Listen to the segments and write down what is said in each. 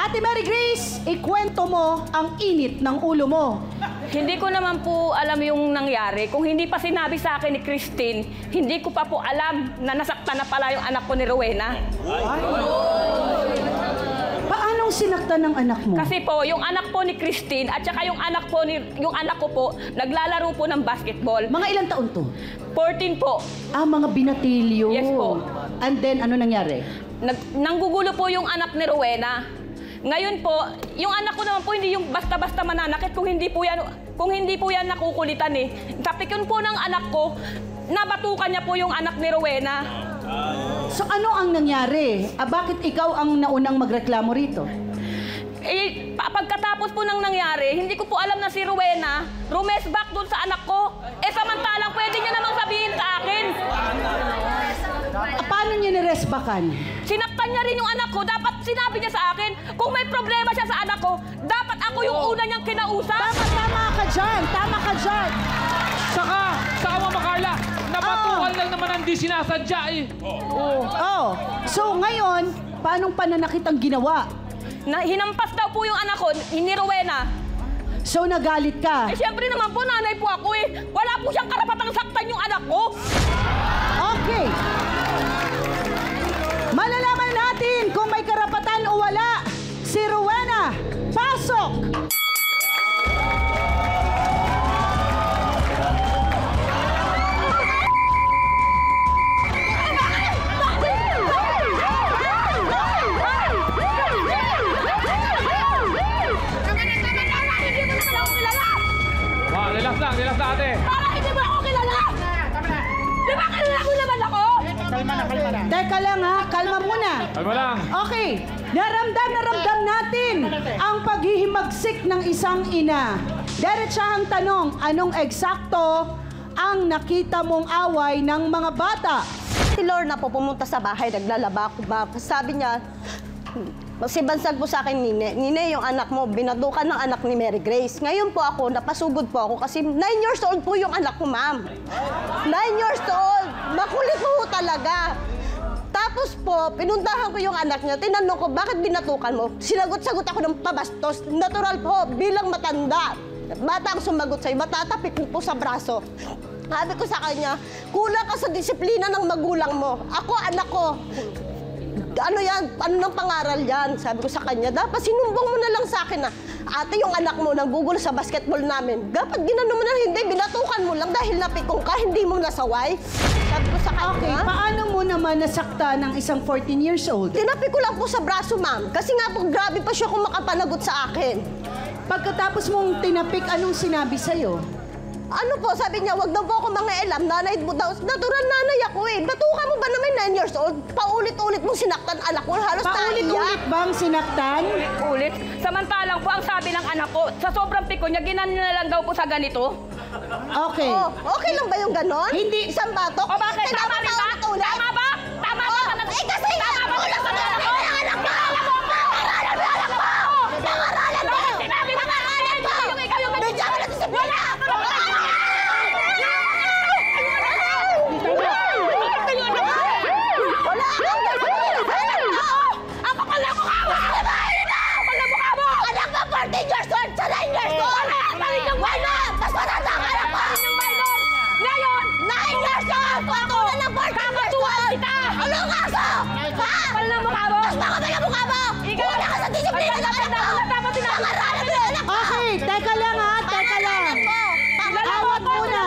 Ate Mary Grace, ikwento mo ang init ng ulo mo. Hindi ko naman po alam yung nangyari. Kung hindi pa sinabi sa akin ni Christine, hindi ko pa po alam na nasaktan na pala yung anak ko ni Rowena. Paanong sinaktan ng anak mo? Kasi po, yung anak po ni Christine at saka yung anak ko po, naglalaro po ng basketball. Mga ilang taon to? 14 po. Mga binatilyo. Yes po. And then, ano nangyari? Nanggugulo po yung anak ni Rowena. Ngayon po, yung anak ko naman po hindi yung basta-basta mananakit kung hindi po yan nakukulitan eh. Tapikon po ng anak ko, nabatukan niya po yung anak ni Rowena. So ano ang nangyari? Bakit ikaw ang naunang magreklamo rito? Pagkatapos po nang nangyari, hindi ko po alam na si Rowena rumesback doon sa anak ko. Samantalang pwede niya namang sabihin sa akin. Paano niya niresbakan? Sinaktan niya rin yung anak ko. Dapat sinabi niya sa akin, kung may problema siya sa anak ko, dapat ako yung una niyang kinausap. Tama ka dyan. Tama ka dyan. Saka Mama Carla, nabatukan lang naman ang di sinasadya eh. So ngayon, paanong pananakit ang ginawa? Hinampas daw po yung anak ko, ni Rowena. So nagalit ka? Siyempre naman po, nanay po ako eh. Wala po siyang karapatang saktan yung anak ko. Okay. Malalaman natin kung may karapatan o wala. Si Rowena, pasok! Relax lang ate. Parang hindi mo ako kilala! Di ba kilala mo naman ako? Kalma na. Teka lang ha, kalma muna. Kalma lang. Okay, naramdam natin ang paghihimagsik ng isang ina. Diretsahang tanong, anong eksakto ang nakita mong away ng mga bata? Si Lorna po pumunta sa bahay, naglalaba ako ba? Sabi niya, magsibansag po sa akin, Nine, yung anak mo, binadukan ng anak ni Mary Grace. Ngayon po ako, napasugod po ako kasi 9 years old po yung anak ko, ma'am. 9 years old. Makulit po talaga. Tapos po, pinuntahan ko yung anak niya. Tinanong ko, bakit binatukan mo? Sinagot-sagot ako ng pabastos. Natural po, bilang matanda. Bata ang sumagot sa'yo, matatapik mo po sa braso. Sabi ko sa kanya, kulang ka sa disiplina ng magulang mo. Ako, anak ko. Ano yan? Ano nang pangaral yan? Sabi ko sa kanya, dapat sinumbong mo na lang sa akin na, ate, yung anak mo nanggugulo sa basketball namin. Dapat ginano mo na hindi, binatukan mo lang dahil napikong ka, hindi mo nasaway. Sabi ko sa kanya. Okay, paano mo naman nasakta ng isang 14 years old? Tinapi ko lang po sa braso, ma'am. Kasi nga po, grabe pa siya kung makapanagot sa akin. Pagkatapos mong tinapik, anong sinabi sa'yo? Ano po, sabi niya, wag daw po ako mangialam, nanay mo daw. Natural nanay ako eh. Batukan mo ba naman 9 years old? Paulit-ulit mong sinaktan anak ko, halos Paulit-ulit bang sinaktan? Ulit. Samantalang po, ang sabi ng anak ko, sa sobrang piko niya, ginan niya na lang daw po sa ganito. Okay. Oh, okay lang ba yung ganon? Hindi. Isang batok? O bakit? Tama rin ba? Tama ba? Tama ba? Kasi nga, kulang sa anak ko! Anak mo! Pangaralan mo! Anak mo! Pangaralan mo! Sinabi mo nga! Yung ikaw yung Bigyan mo na disiplina! Wala akong disiplina! Ang kapal na mukha mo! Kapal na mukha mo! Anak mo, 14 years old! Sa 9 years old! Wala! Mas matanda ka anak mo! Ngayon! 9 years old! Patulan ng 14 years old! Anong kaso? Ha? Kapal na mukha mo! Mas makapal na mukha mo! Wala ka sa disiplina ng anak mo! Pangaralan mo yung anak mo! Okay, teka lang ha, teka lang. Awat muna,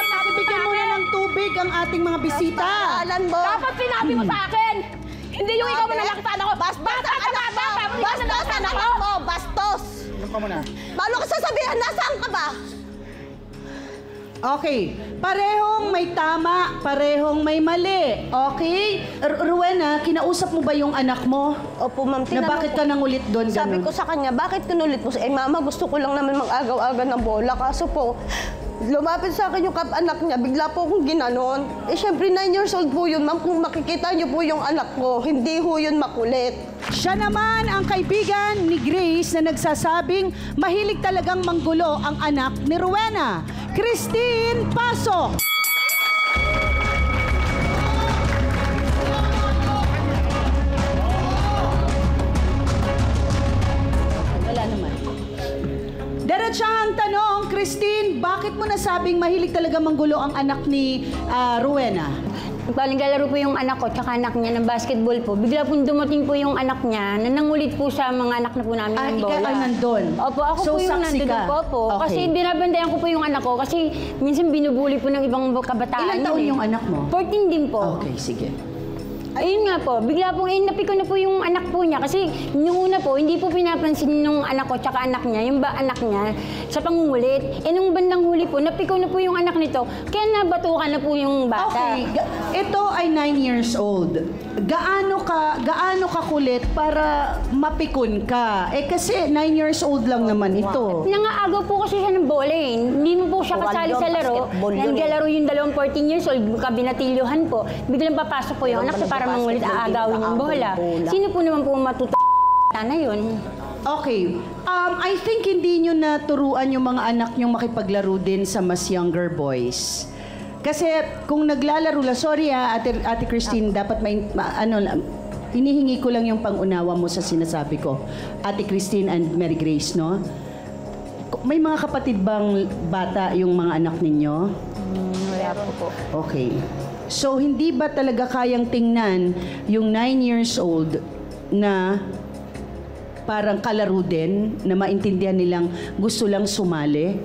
pakibigyan muna ng tubig ang ating mga bisita. Pangaralan mo! Dapat sinabi mo sa akin! Hindi yung ikaw manalaktan ako! Bastos ang anak mo! Bastos ang anak mo! Bastos! Ano ka muna? Paano ka sasabihan? Nasaan ka ba? Okay, parehong may tama, parehong may mali. Okay? Rowena, kinausap mo ba yung anak mo? Opo, ma'am. Na bakit ka nangulit doon? Sabi ko sa kanya, bakit kinulit mo? Mama, gusto ko lang naman mag-agaw-aga ng bola. Kaso po, lumapit sa akin yung anak niya, bigla po akong ginanon. Siyempre, 9 years old po yun, ma'am. Kung makikita niyo po yung anak ko, hindi po yun makulit. Siya naman ang kaibigan ni Grace na nagsasabing mahilig talagang manggulo ang anak ni Rowena. Christine, pasok! Christine, bakit mo nasabing mahilig talaga manggulo ang anak ni Rowena? Naglalaro po yung anak ko tsaka anak niya ng basketball po. Bigla po dumating po yung anak niya na nangulit po sa mga anak na po namin ng bola. Ikaw ay nandun? Opo, ako So, po yung saksi nandun ka? po. Okay. Kasi binabandayan ko po yung anak ko kasi minsan binubuli po ng ibang kabataan. Ilang taon yung anak mo? 14 din po. Okay, sige. Ayun nga po, bigla pong napiko na po yung anak po niya kasi nung una po, hindi po pinapansin nung anak ko tsaka anak niya, yung anak niya sa pangungulit. Nung bandang huli po, napiko na po yung anak nito, kaya nabatukan na po yung bata. Okay, ito ay 9 years old. Gaano ka kulit para mapikon ka? Kasi 9 years old lang naman ito. Nangaagaw po kasi siya ng bola eh. Hindi mo po siya kasali sa laro. Naglalaro yung dalawang 14 years old, kabinatilyohan po. Biglang papasok po yung anak niya para mangulit, aagawin yung bola. Sino po naman po na yun? Okay. I think hindi nyo naturuan yung mga anak nyong makipaglaro din sa mas younger boys. Kasi kung naglalaro lang, sorry Ate Christine, dapat hinihingi ko lang yung pangunawa mo sa sinasabi ko. Ate Christine and Mary Grace, no? May mga kapatid bang bata yung mga anak ninyo? Wala po. Okay. So, hindi ba talaga kayang tingnan yung 9 years old na parang kalaro din, na maintindihan nilang gusto lang sumali?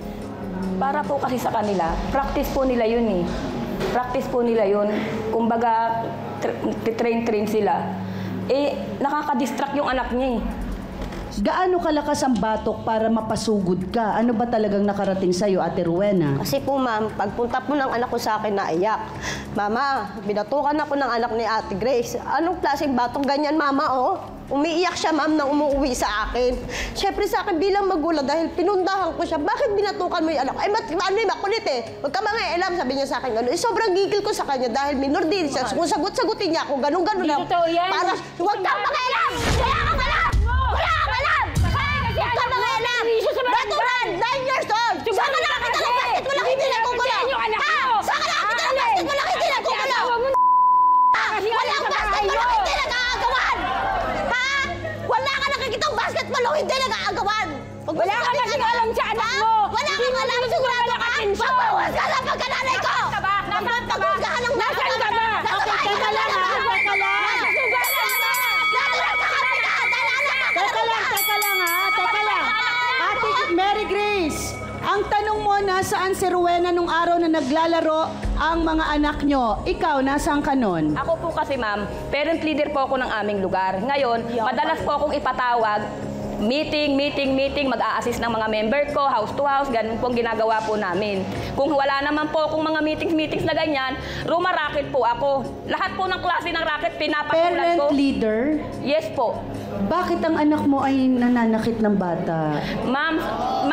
Para po kasi sa kanila, practice po nila yun eh. Practice po nila yun. Kumbaga, train sila. Nakaka-distract yung anak niya eh. Gaano kalakas ang batok para mapasugod ka? Ano ba talagang nakarating sa'yo, Ate Rowena? Kasi po, ma'am, pagpunta po ng anak ko sa akin, naiyak. Mama, binatukan ako ng anak ni Ate Grace. Anong klaseng batok ganyan, mama, oh? Umiiyak siya, ma'am, nang umuwi sa akin. Siyempre sa akin bilang magulang, dahil pinundahan ko siya, bakit binatukan mo yung anak? Ay, ano yung makulit eh? Huwag ka mga elam, sabi niya sa akin gano'n. Sobrang gigil ko sa kanya dahil minor din siya. Kung sagot-sagutin niya ako, gano'n-gano'n Hindi lang. totoo yan. Para, huwag kang mga elam! Wala kang alam! Wala kang alam! Huwag kang mga elam! Baturan! 9 years old! Saan ka nakakita ng basket? Walang hindi nagkukulo! Ha? Saan ka nakakita ng basket? Walang hindi nagkukulo! Walang basket! Walang hindi nag-aagawan! Ha? Wala ka nakikita ng basket? Walang hindi nag-aagawan! Wala ka kasing alam sa anak mo! Wala kang alam! Sigurado ka? Magbawas ka lang pagkananay ko! Magbawas ka ng Nasaan ka ba? Okay, teka lang ha! Teka lang! Teka lang Ate Mary Grace, ang tanong mo, nasaan si Rowena nung araw na naglalaro ang mga anak nyo? Ikaw, nasaan ka nun? Ako po kasi ma'am, parent leader po ako ng aming lugar. Ngayon, madalas po akong ipatawag, meeting, mag-a-assist ng mga member ko, house to house, ganun po ang ginagawa po namin. Kung wala naman po akong mga meetings na ganyan, rumaraket po ako. Lahat po ng klase ng racket, pinapatulan ko. Parent leader? Yes po. Bakit ang anak mo ay nananakit ng bata? Ma'am,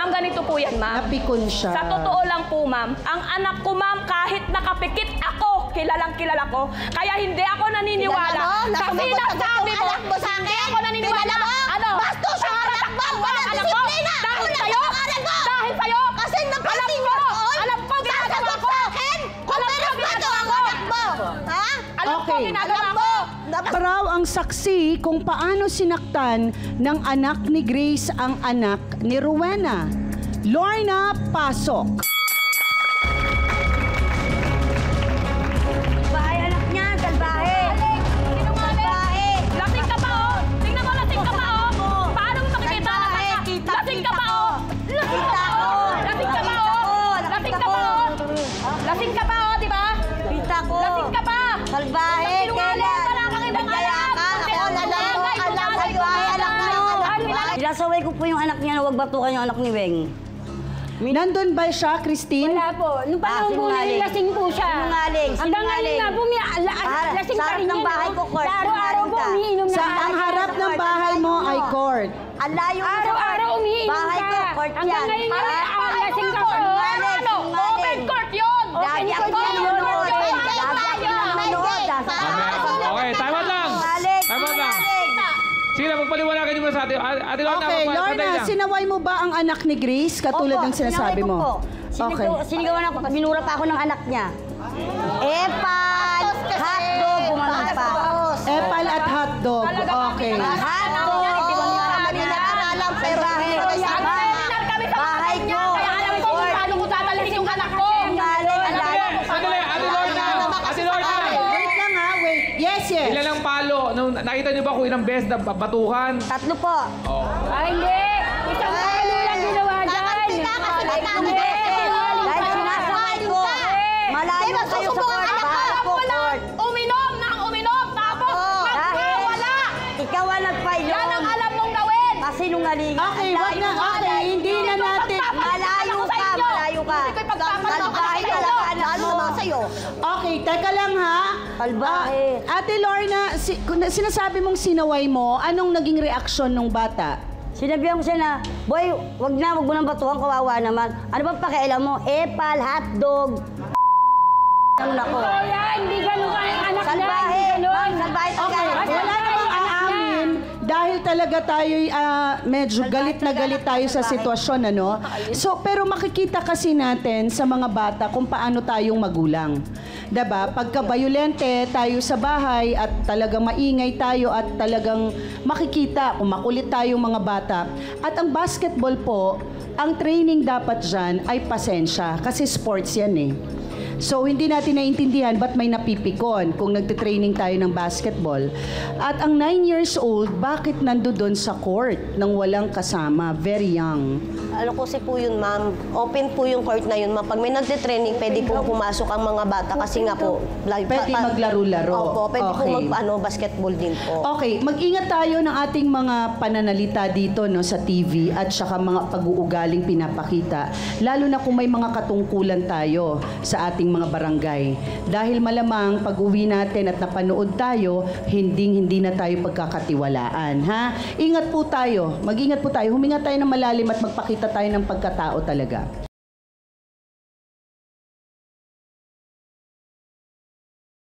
ganito po yan, ma'am. Napikon siya. Sa totoo lang po, ma'am, ang anak ko, ma'am, kahit nakapikit ako, kilala ko. Kaya hindi ako naniniwala. Sa sinasabi mo, anak mo sa akin? hindi ako naniniwala. Ano? Bastos yung anak mo! Wala disiplina! Dahil sa'yo? Dahil sa'yo? Kasi napating mo! Alam ko, ginagawa ko. sa akin! Kung meron ba ito ang anak mo? Ha? Alam ko, Okay. ginagawa ko. Raw ang saksi kung paano sinaktan ng anak ni Grace ang anak ni Rowena. Lorna, pasok. Bahay anak niya, salbahe! Salbahe! Lasing ka pa, oh! Tingnan mo, lasing ka pa, oh! Paano mo makikita? Lasing ka pa, oh! Lasing ka pa, oh! Lasing ka pa, oh! Lasing ka pa, oh! Lasing ka pa, oh, di ba? Kita ko! Lasing ka pa! Salbahe! Sinungaling, wala kang ibang alam! Alam sa'yo ay anak mo! Ilasaway ko po yung anak niya na huwag batukan yung anak ni Weng. Nandun ba siya, Christine? Wala po. Nung panahon po na sinungaling. lasing po siya. Sinungaling, Hanggang ngayon sinungaling. nga po, lasing Sa pa harap rin ng yan, bahay no? ko, court. Araw-araw po, Sinungaling ka. umiinom na. Sa ang harap ng bahay mo ay court. Ang layo mo sa Araw-araw umiinom bahay ka. ko, court yan. Hanggang ngayon nga, lasing ka po. Sinungaling, sinungaling. Court yun! Lagi ako nanonood. Lagi ako nanonood. Okay, time out lang. Sinungaling, Time out lang. sinungaling. Sige na, magpaliwanagan niyo muna sa atin. Ate Lorna, Okay, magpaliwanag Lorna, lang. sinaway mo ba ang anak ni Grace katulad Opo, ng sinasabi sinaway ko mo? po. Okay. Sinigawan ako, binura pa ako ng anak niya. Epal, hotdog, gumanon pa. Epal at hotdog. Okay. Hotdog, Kami nag-aralan pero hindi ko bahay ko. Kaya alam ko kung paano nakita niyo ba kung ilang beses na batukan? 3 po. Ay, hindi! Isang ano lang ginawa dyan! Hindi! Dahil sinasabi ko, malayo kayo sa court, bahay po court. Uminom ng uminom, tapos magkawala! Ikaw ang nag-file Yan ang yun. alam mong gawin! Kasinungalingan. Okay, wag na. Okay, hindi na natin. Malayo ka, malayo ka. Hindi ko'y pagpapalaki Salbahe sa'yo. talaga anak mo. Sa'yo. Okay, teka lang ha. Salbahe. Ate Lorna, kung sinasabi mong sinaway mo, anong naging reaksyon ng bata? Sinabihan ko siya na, boy, wag mo nang batuhan, kawawa naman. Ano bang pakialam mo? Epal, hotdog. Ang nako. Kaya hindi ganun ka ang anak niya, Salbahe. hindi ganun. Ma'am, salbahe talaga. Okay, wala namang aamin dahil talaga tayo medyo galit na galit tayo sa sitwasyon, ano? So, pero makikita kasi natin sa mga bata kung paano tayong magulang. 'Di ba? Pagka violente tayo sa bahay at talagang maingay tayo at talagang makikita kung makulit tayong mga bata. At ang basketball po, ang training dapat dyan ay pasensya kasi sports yan eh. So, hindi natin naiintindihan ba't may napipikon kung nagtitraining tayo ng basketball. At ang 9 years old, bakit nandoon sa court nang walang kasama? Very young. Ano kasi po yun, ma'am? Open po yung court na yun, ma'am. Pag may nagtitraining, pwede po pumasok ang mga bata kasi nga po... Pwede maglaro-laro. Opo, pwede Okay. po basketball din po. Okay, mag-ingat tayo ng ating mga pananalita dito no sa TV at saka mga pag-uugaling pinapakita. Lalo na kung may mga katungkulan tayo sa ating mga barangay. Dahil malamang pag-uwi natin at napanood tayo, hindi na tayo pagkakatiwalaan. Ha? Ingat po tayo. Mag-ingat po tayo. Huminga tayo ng malalim at magpakita tayo ng pagkatao talaga.